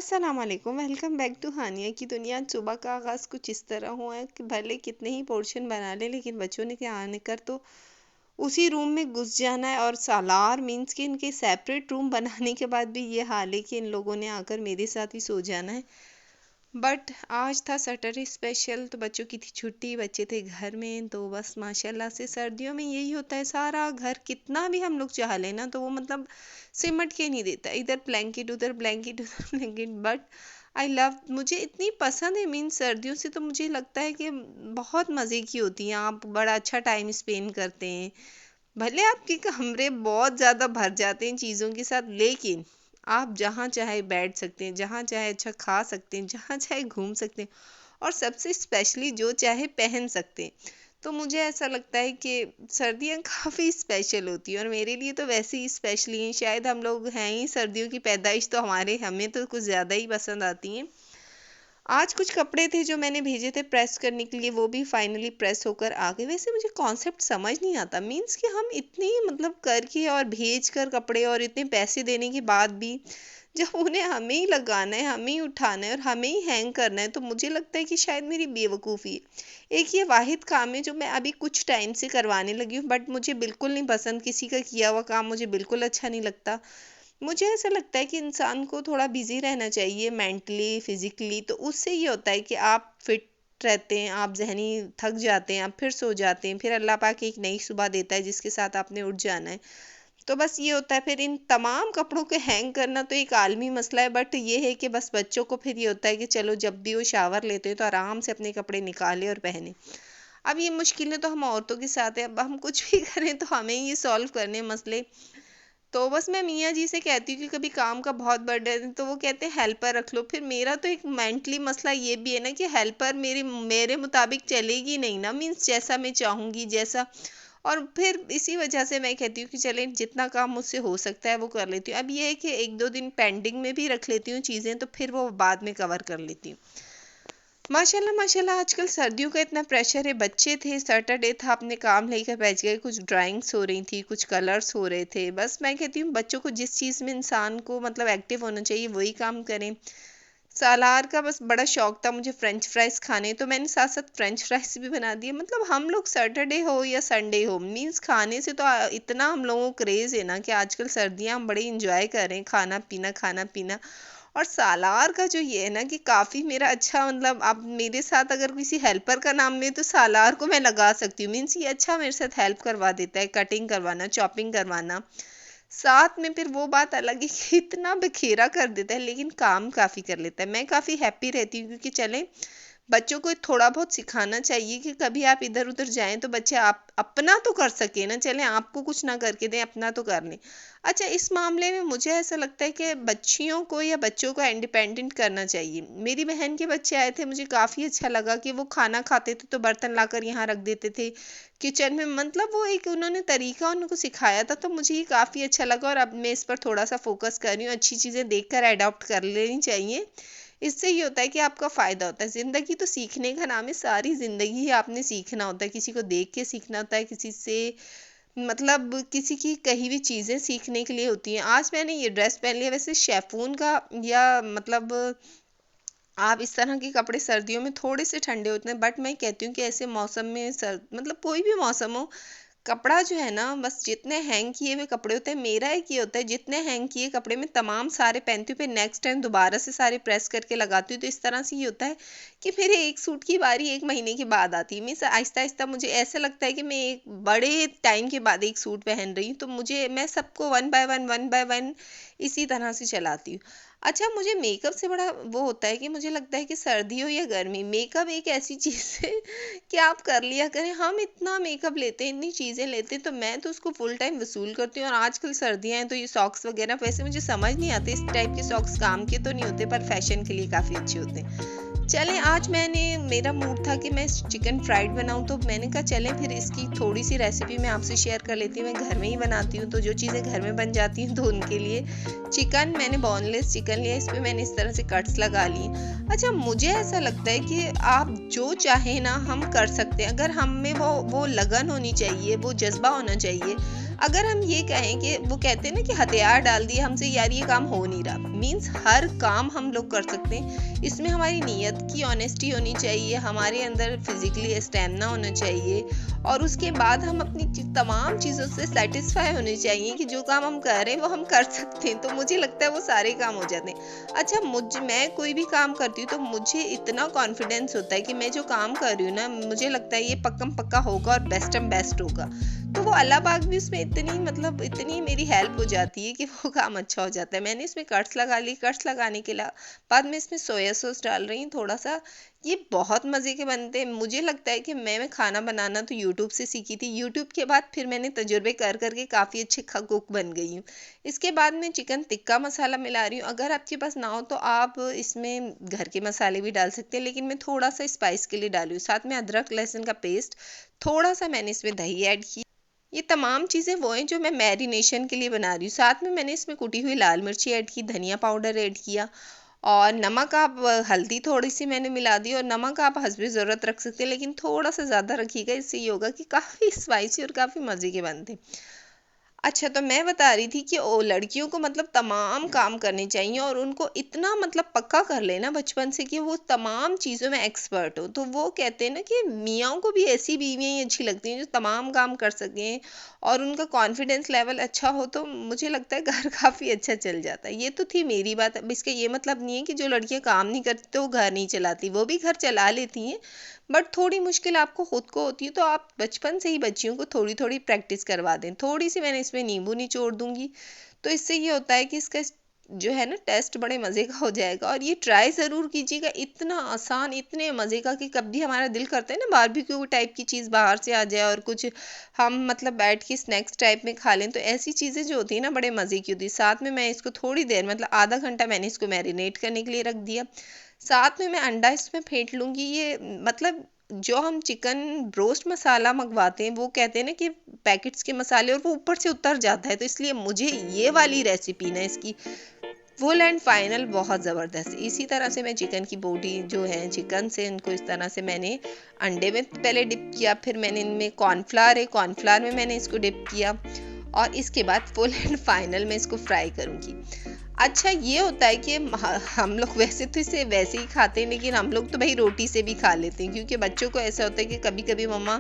अस्सलाम वालेकुम। Welcome back to हानिया की दुनिया। सुबह का आगाज़ कुछ इस तरह हुआ है कि भले कितने ही पोर्शन बना ले, लेकिन बच्चों ने क्या आने कर तो उसी रूम में घुस जाना है। और सालार मीन्स कि इनके सेपरेट रूम बनाने के बाद भी ये हाल है कि इन लोगों ने आकर मेरे साथ ही सो जाना है। बट आज था सैटरडे स्पेशल, तो बच्चों की थी छुट्टी, बच्चे थे घर में। तो बस माशाल्लाह से सर्दियों में यही होता है, सारा घर कितना भी हम लोग चाह लेना तो वो मतलब सिमट के नहीं देता, इधर ब्लैंकेट उधर ब्लैंकेट उधर ब्लैंकेट। बट आई लव, मुझे इतनी पसंद है मीन सर्दियों से तो मुझे लगता है कि बहुत मज़े की होती हैं। आप बड़ा अच्छा टाइम स्पेंड करते हैं, भले आपके कमरे बहुत ज़्यादा भर जाते हैं चीज़ों के साथ, लेकिन आप जहाँ चाहे बैठ सकते हैं, जहाँ चाहे अच्छा खा सकते हैं, जहाँ चाहे घूम सकते हैं, और सबसे स्पेशली जो चाहे पहन सकते हैं। तो मुझे ऐसा लगता है कि सर्दियाँ काफ़ी स्पेशल होती हैं, और मेरे लिए तो वैसे ही स्पेशली हैं। शायद हम लोग हैं ही सर्दियों की पैदाइश, तो हमें तो कुछ ज़्यादा ही पसंद आती हैं। आज कुछ कपड़े थे जो मैंने भेजे थे प्रेस करने के लिए, वो भी फाइनली प्रेस होकर आ गए। वैसे मुझे कॉन्सेप्ट समझ नहीं आता, मीन्स कि हम इतनी मतलब करके और भेज कर कपड़े और इतने पैसे देने के बाद भी जब उन्हें हमें ही लगाना है, हमें ही उठाना है और हमें ही हैंग करना है, तो मुझे लगता है कि शायद मेरी बेवकूफ़ी है। एक ये वाहिद काम है जो मैं अभी कुछ टाइम से करवाने लगी हूँ, बट मुझे बिल्कुल नहीं पसंद। किसी का किया हुआ काम मुझे बिल्कुल अच्छा नहीं लगता। मुझे ऐसा लगता है कि इंसान को थोड़ा बिजी रहना चाहिए, मेंटली फिजिकली। तो उससे ये होता है कि आप फिट रहते हैं, आप जहनी थक जाते हैं, आप फिर सो जाते हैं, फिर अल्लाह पाक एक नई सुबह देता है जिसके साथ आपने उठ जाना है। तो बस ये होता है, फिर इन तमाम कपड़ों को हैंग करना तो एक आलमी मसला है। बट ये है कि बस बच्चों को फिर ये होता है कि चलो जब भी वो शावर लेते हैं तो आराम से अपने कपड़े निकालें और पहने। अब ये मुश्किलें तो हम औरतों के साथ है, अब हम कुछ भी करें तो हमें ये सॉल्व करने मसले। तो बस मैं मियाँ जी से कहती हूँ कि कभी काम का बहुत बर्डन है तो वो कहते हैं हेल्पर रख लो। फिर मेरा तो एक मेंटली मसला ये भी है ना कि हेल्पर मेरे मेरे मुताबिक चलेगी नहीं ना, मीन्स जैसा मैं चाहूँगी जैसा। और फिर इसी वजह से मैं कहती हूँ कि चलें जितना काम मुझसे हो सकता है वो कर लेती हूँ। अब ये है कि एक दो दिन पेंडिंग में भी रख लेती हूँ चीज़ें, तो फिर वो बाद में कवर कर लेती हूँ। माशाल्लाह माशाल्लाह, आजकल सर्दियों का इतना प्रेशर है। बच्चे थे, सैटरडे था, अपने काम लेकर बैठ गए, कुछ ड्राइंग्स हो रही थी, कुछ कलर्स हो रहे थे। बस मैं कहती हूँ बच्चों को जिस चीज़ में इंसान को मतलब एक्टिव होना चाहिए वही काम करें। सालार का बस बड़ा शौक था मुझे फ्रेंच फ्राइज खाने, तो मैंने साथ साथ फ्रेंच फ्राइज भी बना दिए। मतलब हम लोग सैटरडे हो या संडे हो, मीन्स खाने से तो इतना हम लोगों को क्रेज़ है ना कि आजकल सर्दियाँ हम बड़े इंजॉय कर रहे हैं, खाना पीना खाना पीना। और सालार का जो ये है ना कि काफ़ी मेरा अच्छा, मतलब अब मेरे साथ अगर किसी हेल्पर का नाम ले तो सालार को मैं लगा सकती हूँ। मीन्स ये अच्छा मेरे साथ हेल्प करवा देता है, कटिंग करवाना, चॉपिंग करवाना। साथ में फिर वो बात अलग है कि इतना बखेरा कर देता है, लेकिन काम काफ़ी कर लेता है। मैं काफ़ी हैप्पी रहती हूँ क्योंकि चलें बच्चों को थोड़ा बहुत सिखाना चाहिए कि कभी आप इधर उधर जाएं तो बच्चे आप अपना तो कर सके ना, चलें आपको कुछ ना करके दें, अपना तो कर लें। अच्छा, इस मामले में मुझे ऐसा लगता है कि बच्चियों को या बच्चों को इंडिपेंडेंट करना चाहिए। मेरी बहन के बच्चे आए थे, मुझे काफ़ी अच्छा लगा कि वो खाना खाते थे तो बर्तन लाकर यहाँ रख देते थे किचन में। मतलब वो एक उन्होंने तरीका उनको सिखाया था, तो मुझे ये काफ़ी अच्छा लगा। और अब मैं इस पर थोड़ा सा फोकस कर रही हूँ। अच्छी चीज़ें देखकर अडॉप्ट कर लेनी चाहिए। इससे ये होता है कि आपका फ़ायदा होता है। ज़िंदगी तो सीखने का नाम है, सारी ज़िंदगी ही आपने सीखना होता है। किसी को देख के सीखना होता है, किसी से मतलब किसी की कही हुई चीज़ें सीखने के लिए होती हैं। आज मैंने ये ड्रेस पहन लिया, वैसे शेफ़ून का या मतलब आप इस तरह के कपड़े सर्दियों में थोड़े से ठंडे होते हैं। बट मैं कहती हूँ कि ऐसे मौसम में मतलब कोई भी मौसम हो, कपड़ा जो है ना, बस जितने हैंग किए हुए कपड़े होते हैं, मेरा एक ये होता है जितने हैंग किए कपड़े में तमाम सारे पहनती हूँ, फिर नेक्स्ट टाइम दोबारा से सारे प्रेस करके लगाती हूँ। तो इस तरह से ये होता है कि मेरे एक सूट की बारी एक महीने के बाद आती है। मीन्स आहिस्ता आहिस्ता मुझे ऐसा लगता है कि मैं एक बड़े टाइम के बाद एक सूट पहन रही हूँ। तो मुझे मैं सबको वन बाय वन इसी तरह से चलाती हूँ। अच्छा, मुझे मेकअप से बड़ा वो होता है कि मुझे लगता है कि सर्दी हो या गर्मी, मेकअप एक ऐसी चीज़ है कि आप कर लिया करें। हम इतना मेकअप लेते हैं, इतनी चीज़ें लेते हैं, तो मैं तो उसको फुल टाइम वसूल करती हूँ। और आजकल सर्दियाँ हैं तो ये सॉक्स वगैरह वैसे मुझे समझ नहीं आते, इस टाइप के सॉक्स काम के तो नहीं होते पर फैशन के लिए काफ़ी अच्छे होते हैं। चलें, आज मेरा मूड था कि मैं चिकन फ्राइड बनाऊं, तो मैंने कहा चलें फिर इसकी थोड़ी सी रेसिपी मैं आपसे शेयर कर लेती हूँ। मैं घर में ही बनाती हूँ, तो जो चीज़ें घर में बन जाती हैं तो उनके लिए चिकन मैंने बोनलेस चिकन लिया, इस पे मैंने इस तरह से कट्स लगा लिए। अच्छा, मुझे ऐसा लगता है कि आप जो चाहें ना हम कर सकते हैं, अगर हम में वो लगन होनी चाहिए, वो जज्बा होना चाहिए। अगर हम ये कहें कि वो कहते हैं ना कि हथियार डाल दिए हमसे, यार ये काम हो नहीं रहा, मीन्स हर काम हम लोग कर सकते हैं। इसमें हमारी नीयत की ऑनेस्टी होनी चाहिए, हमारे अंदर फिजिकली स्टेमिना होना चाहिए, और उसके बाद हम अपनी तमाम चीज़ों से सेटिस्फाई होने चाहिए कि जो काम हम कर रहे हैं वो हम कर सकते हैं। तो मुझे लगता है वो सारे काम हो जाते हैं। अच्छा, मैं कोई भी काम करती हूँ तो मुझे इतना कॉन्फिडेंस होता है कि मैं जो काम कर रही हूँ ना, मुझे लगता है ये पक्का पक्का होगा और बेस्ट एंड बेस्ट होगा। तो वो अल्लाह पाक भी उसमें इतनी मेरी हेल्प हो जाती है कि वो काम अच्छा हो जाता है। मैंने इसमें कट्स लगा ली, कट्स लगाने के बाद में इसमें सोया सॉस डाल रही हूँ थोड़ा सा। ये बहुत मज़े के बनते हैं। मुझे लगता है कि मैं खाना बनाना तो यूट्यूब से सीखी थी, यूट्यूब के बाद फिर मैंने तजुर्बे कर करके काफ़ी अच्छी कुक बन गई हूँ। इसके बाद मैं चिकन टिक्का मसाला मिला रही हूँ। अगर आपके पास ना हो तो आप इसमें घर के मसाले भी डाल सकते हैं, लेकिन मैं थोड़ा सा स्पाइस के लिए डाली हूँ। साथ में अदरक लहसुन का पेस्ट, थोड़ा सा मैंने इसमें दही ऐड की। ये तमाम चीज़ें वो हैं जो मैं मैरिनेशन के लिए बना रही हूँ। साथ में मैंने इसमें कुटी हुई लाल मिर्ची ऐड की, धनिया पाउडर ऐड किया, और नमक आप हल्दी थोड़ी सी मैंने मिला दी, और नमक आप हस्बे ज़रूरत रख सकते हैं, लेकिन थोड़ा सा ज़्यादा रखिएगा, इससे ये होगा कि काफ़ी स्पाइसी और काफ़ी मज़े के बनते हैं। अच्छा, तो मैं बता रही थी कि लड़कियों को मतलब तमाम काम करने चाहिए, और उनको इतना मतलब पक्का कर लेना बचपन से कि वो तमाम चीज़ों में एक्सपर्ट हो। तो वो कहते हैं ना कि मियाँओं को भी ऐसी बीवियाँ ही अच्छी लगती हैं जो तमाम काम कर सकें, और उनका कॉन्फिडेंस लेवल अच्छा हो, तो मुझे लगता है घर काफ़ी अच्छा चल जाता है। ये तो थी मेरी बात। अब इसका ये मतलब नहीं है कि जो लड़कियाँ काम नहीं करती तो वो घर नहीं चलाती, वो भी घर चला लेती हैं, बट थोड़ी मुश्किल आपको खुद को होती है। तो आप बचपन से ही बच्चियों को थोड़ी थोड़ी प्रैक्टिस करवा दें। थोड़ी सी मैंने इसमें नींबू निचोड़ दूंगी, तो इससे ये होता है कि इसका जो है ना टेस्ट बड़े मज़े का हो जाएगा। और ये ट्राई ज़रूर कीजिएगा, इतना आसान, इतने मज़े का कि कभी हमारा दिल करता है ना बारबेक्यू टाइप की चीज़ बाहर से आ जाए और कुछ हम मतलब बैठ के स्नैक्स टाइप में खा लें, तो ऐसी चीज़ें जो होती है ना बड़े मज़े की होती है। साथ में मैं इसको थोड़ी देर मतलब आधा घंटा मैंने इसको मैरिनेट करने के लिए रख दिया। साथ में मैं अंडा इसमें फेंट लूँगी। ये मतलब जो हम चिकन ब्रोस्ट मसाला मंगवाते हैं, वो कहते हैं ना कि पैकेट्स के मसाले, और वो ऊपर से उतर जाता है, तो इसलिए मुझे ये वाली रेसिपी ना इसकी फुल एंड फाइनल बहुत ज़बरदस्त है। इसी तरह से मैं चिकन की बॉडी जो है, चिकन से इनको इस तरह से मैंने अंडे में पहले डिप किया, फिर मैंने इनमें कॉर्नफ्लावर है, कॉर्नफ्लावर में मैंने इसको डिप किया, और इसके बाद फुल एंड फाइनल मैं इसको फ्राई करूँगी। अच्छा, ये होता है कि हम लोग वैसे तो इसे वैसे ही खाते हैं, लेकिन हम लोग तो भाई रोटी से भी खा लेते हैं, क्योंकि बच्चों को ऐसा होता है कि कभी कभी मम्मा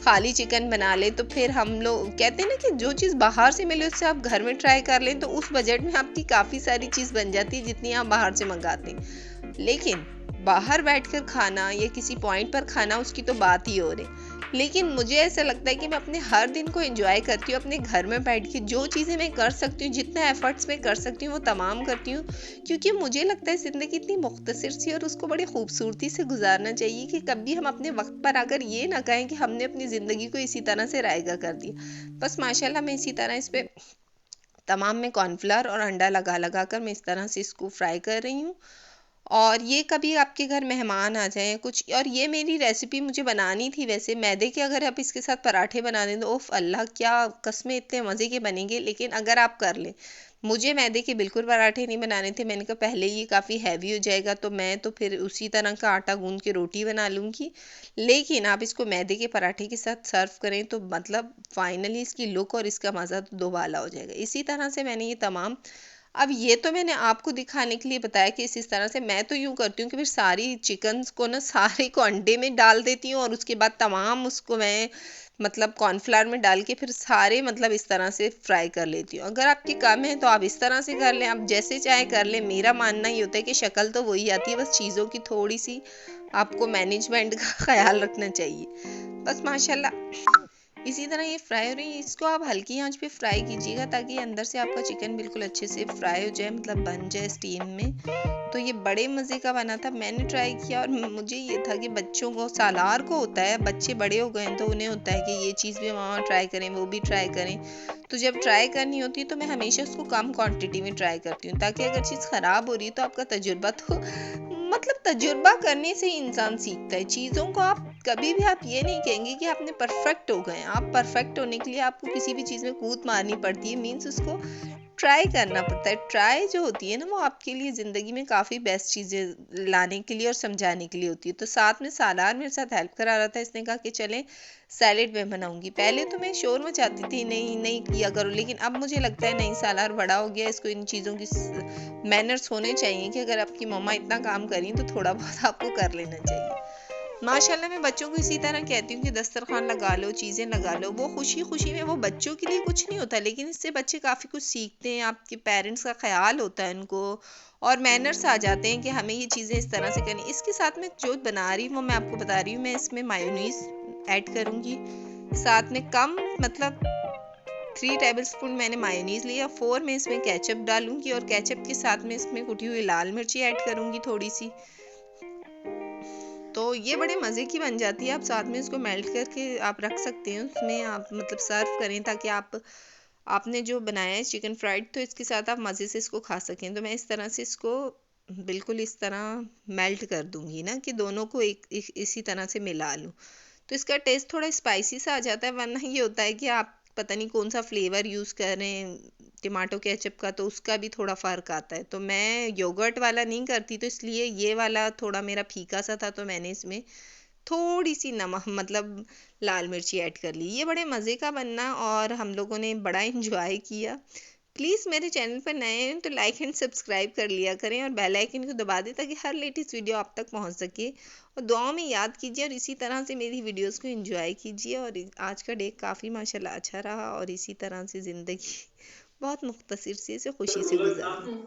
खाली चिकन बना ले, तो फिर हम लोग कहते हैं ना कि जो चीज़ बाहर से मिले उससे आप घर में ट्राई कर लें, तो उस बजट में आपकी काफ़ी सारी चीज़ बन जाती है जितनी आप बाहर से मंगाते हैं। लेकिन बाहर बैठकर खाना या किसी पॉइंट पर खाना, उसकी तो बात ही हो रही। लेकिन मुझे ऐसा लगता है कि मैं अपने हर दिन को एंजॉय करती हूँ, अपने घर में बैठ के जो चीज़ें मैं कर सकती हूँ, जितना एफर्ट्स मैं कर सकती हूँ वो तमाम करती हूँ, क्योंकि मुझे लगता है ज़िंदगी इतनी मुख्तसर सी और उसको बड़ी खूबसूरती से गुजारना चाहिए कि कभी हम अपने वक्त पर आकर ये ना कहें कि हमने अपनी ज़िंदगी को इसी तरह से रायगा कर दिया। बस माशाल्लाह मैं इसी तरह इस पर तमाम में कॉर्नफ्लावर और अंडा लगा लगा कर मैं इस तरह से इसको फ्राई कर रही हूँ। और ये कभी आपके घर मेहमान आ जाएँ कुछ, और ये मेरी रेसिपी मुझे बनानी थी वैसे मैदे के, अगर आप इसके साथ पराठे बना दें तो उफ़ अल्लाह क्या कसमें इतने मज़े के बनेंगे। लेकिन अगर आप कर लें, मुझे मैदे के बिल्कुल पराठे नहीं बनाने थे। मैंने कहा पहले ये काफ़ी हैवी हो जाएगा, तो मैं तो फिर उसी तरह का आटा गूंद के रोटी बना लूँगी। लेकिन आप इसको मैदे के पराठे के साथ सर्व करें तो मतलब फाइनली इसकी लुक और इसका मज़ा तो दोबाला हो जाएगा। इसी तरह से मैंने ये तमाम, अब ये तो मैंने आपको दिखाने के लिए बताया कि इस तरह से मैं तो यूँ करती हूँ कि फिर सारी चिकन्स को ना सारे को अंडे में डाल देती हूँ, और उसके बाद तमाम उसको मैं मतलब कॉर्नफ्लावर में डाल के फिर सारे मतलब इस तरह से फ्राई कर लेती हूँ। अगर आपके कम है तो आप इस तरह से कर लें, आप जैसे चाहे कर लें। मेरा मानना ये होता है कि शक्ल तो वही आती है, बस चीज़ों की थोड़ी सी आपको मैनेजमेंट का ख्याल रखना चाहिए। बस माशाल्लाह इसी तरह ये फ्राई हो रही है। इसको आप हल्की आंच पे फ्राई कीजिएगा ताकि अंदर से आपका चिकन बिल्कुल अच्छे से फ्राई हो जाए, मतलब बन जाए स्टीम में। तो ये बड़े मज़े का बना था, मैंने ट्राई किया, और मुझे ये था कि बच्चों को सालार को होता है, बच्चे बड़े हो गए हैं तो उन्हें होता है कि ये चीज़ भी मामा ट्राई करें, वो भी ट्राई करें। तो जब ट्राई करनी होती है तो मैं हमेशा उसको कम क्वांटिटी में ट्राई करती हूँ, ताकि अगर चीज़ ख़राब हो रही है तो आपका तजुर्बा तो मतलब तजुर्बा करने से ही इंसान सीखता है चीज़ों को। आप कभी भी आप ये नहीं कहेंगे कि आपने परफेक्ट हो गए। आप परफेक्ट होने के लिए आपको किसी भी चीज़ में कूद मारनी पड़ती है, मीन्स उसको ट्राई करना पड़ता है। ट्राई जो होती है ना वो आपके लिए ज़िंदगी में काफ़ी बेस्ट चीज़ें लाने के लिए और समझाने के लिए होती है। तो साथ में सालार मेरे साथ हेल्प करा रहा था, इसने कहा कि चलें सैलेड मैं बनाऊंगी। पहले तो मैं शोर मचाती थी, नहीं नहीं किया करो, लेकिन अब मुझे लगता है नहीं, सालार बड़ा हो गया, इसको इन चीज़ों की मैनर्स होने चाहिए कि अगर आपकी मम्मा इतना काम करी तो थोड़ा बहुत आपको कर लेना चाहिए। माशाल्लाह मैं बच्चों को इसी तरह कहती हूँ कि दस्तरखान लगा लो, चीज़ें लगा लो, वो खुशी खुशी में, वो बच्चों के लिए कुछ नहीं होता लेकिन इससे बच्चे काफ़ी कुछ सीखते हैं, आपके पेरेंट्स का ख्याल होता है उनको और मैनर्स आ जाते हैं कि हमें ये चीज़ें इस तरह से करनी। इसके साथ में जो बना रही हूँ वो मैं आपको बता रही हूँ, मैं इसमें मायोनीज़ ऐड करूँगी, साथ में कम मतलब 3 टेबल स्पून मैंने मायोनीज़ लिया, 4 में इसमें केचप डालूंगी और केचप के साथ में इसमें कुटी हुई लाल मिर्ची ऐड करूँगी थोड़ी सी। तो ये बड़े मज़े की बन जाती है। आप साथ में इसको मेल्ट करके आप रख सकते हैं उसमें, आप मतलब सर्व करें ताकि आपने जो बनाया है चिकन फ्राइड तो इसके साथ आप मज़े से इसको खा सकें। तो मैं इस तरह से इसको बिल्कुल इस तरह मेल्ट कर दूंगी ना कि दोनों को इसी तरह से मिला लूँ, तो इसका टेस्ट थोड़ा स्पाइसी सा आ जाता है। वरना ये होता है कि आप पता नहीं कौन सा फ्लेवर यूज़ कर रहे हैं टमाटो केचप का, तो उसका भी थोड़ा फ़र्क आता है। तो मैं योगर्ट वाला नहीं करती, तो इसलिए ये वाला थोड़ा मेरा फीका सा था, तो मैंने इसमें थोड़ी सी नमक मतलब लाल मिर्ची ऐड कर ली। ये बड़े मज़े का बनना और हम लोगों ने बड़ा इंजॉय किया। प्लीज़ मेरे चैनल पर नए हैं तो लाइक एंड सब्सक्राइब कर लिया करें और बेल आइकन को दबा दें ताकि हर लेटेस्ट वीडियो आप तक पहुंच सके। और दुआओं में याद कीजिए और इसी तरह से मेरी वीडियोस को एंजॉय कीजिए। और आज का डे काफ़ी माशाल्लाह अच्छा रहा और इसी तरह से ज़िंदगी बहुत मुख्तसर से खुशी से गुजारी।